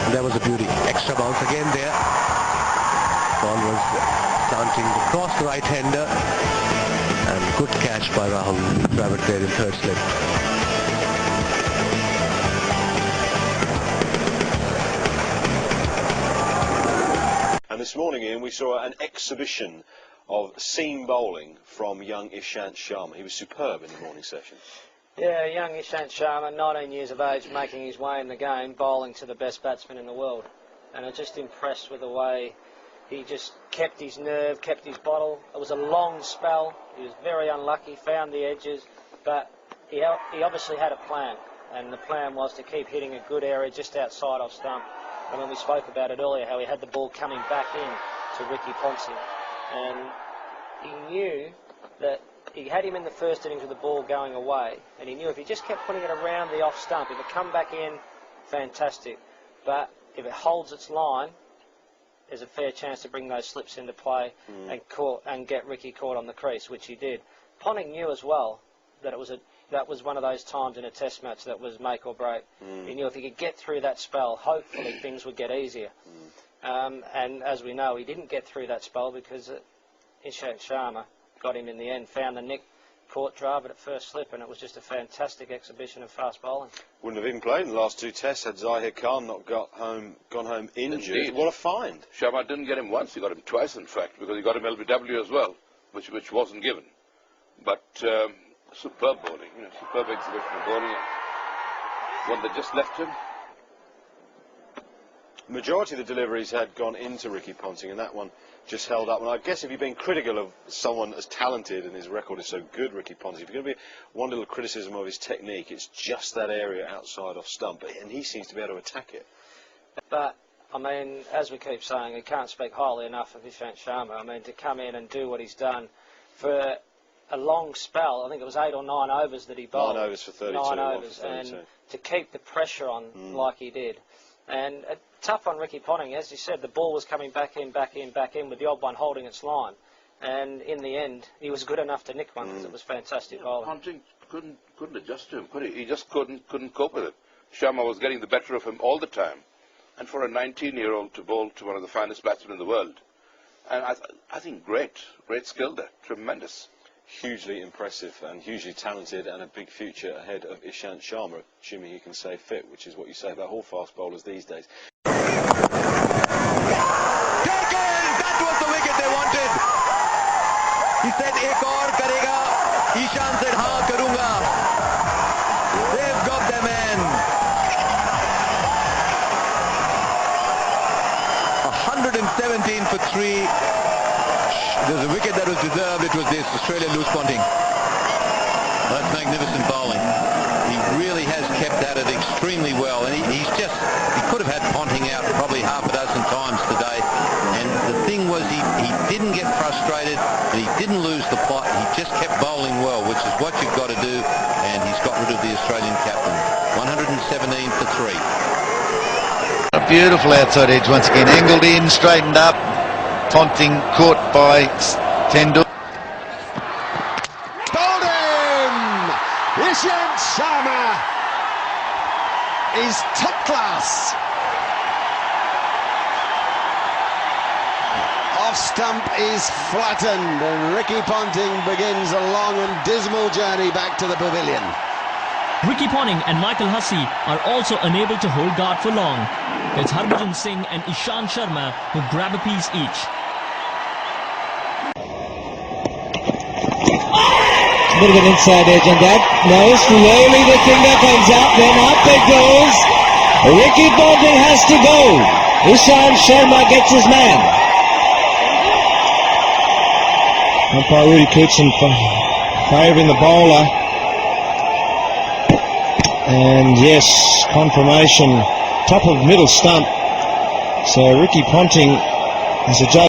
That was a beauty. Extra bounce again there. Ball was slanting across the right-hander. And good catch by Rahul. Grab it there in third slip. And this morning, Ian, we saw an exhibition of seam bowling from young Ishant Sharma. He was superb in the morning session. Yeah, young Ishant Sharma, 19 years of age, making his way in the game, bowling to the best batsman in the world. And I'm just impressed with the way he just kept his nerve, kept his bottle. It was a long spell. He was very unlucky, found the edges, but he obviously had a plan. And the plan was to keep hitting a good area just outside off stump. And when we spoke about it earlier, how he had the ball coming back in to Ricky Ponting. And he knew that he had him in the first innings with the ball going away, and he knew if he just kept putting it around the off stump, if it come back in, fantastic. But if it holds its line, there's a fair chance to bring those slips into play and get Ricky caught on the crease, which he did. Ponting knew as well that that was one of those times in a test match that was make or break. He knew if he could get through that spell, hopefully things would get easier. And as we know, he didn't get through that spell because Ishant Sharma got him in the end, found the nick, caught drive it at first slip, and it was just a fantastic exhibition of fast bowling. Wouldn't have even played in the last two tests had Zahir Khan not gone home injured. Indeed. What a find. Sharma didn't get him once, he got him twice in fact, because he got him LBW as well, which wasn't given. But superb bowling, superb exhibition of bowling. One that just left him. Majority of the deliveries had gone into Ricky Ponting, and that one just held up. And I guess if you're being critical of someone as talented and his record is so good, Ricky Ponting, if you're going to be one little criticism of his technique, it's just that area outside off stump, and he seems to be able to attack it. But, I mean, as we keep saying, we can't speak highly enough of Ishant Sharma. I mean, to come in and do what he's done for a long spell, I think it was 8 or 9 overs that he bowled. 9 overs for 32. 9 overs, and to keep the pressure on like he did. And tough on Ricky Ponting, as you said, the ball was coming back in, with the odd one holding its line. And in the end, he was good enough to nick one because it was fantastic bowling. Ponting couldn't adjust to him, could he? He just couldn't cope with it. Sharma was getting the better of him all the time. And for a 19-year-old to bowl to one of the finest batsmen in the world, and I think great skill there, tremendous. Hugely impressive and hugely talented, and a big future ahead of Ishant Sharma, assuming he can stay fit, which is what you say about all fast bowlers these days. Taken! That was the wicket they wanted. He said, "Ek aur karega." Ishant said, "Haan, karunga." They've got their man. 117 for 3. There's a wicket that was deserved. It was this Australian loose Ponting. That's magnificent bowling. He really has kept at it extremely well, and he could have had Ponting out probably half a dozen times today. And the thing was, he didn't get frustrated, and he didn't lose the plot. He just kept bowling well, which is what you've got to do. And he's got rid of the Australian captain. 117 for 3. A beautiful outside edge once again, angled in, straightened up. Ponting caught by Tendul. Bowled him! Ishant Sharma is top class. Off stump is flattened, and Ricky Ponting begins a long and dismal journey back to the pavilion. Ricky Ponting and Michael Hussey are also unable to hold guard for long. It's Harbhajan Singh and Ishant Sharma who grab a piece each. A bit of an inside edge on that. Now slowly the finger comes up, then up it goes. Ricky Ponting has to go. Ishant Sharma gets his man. Umpire Rudy Coutson favouring the bowler. And yes, confirmation, top of middle stump. So Ricky Ponting, as a judge.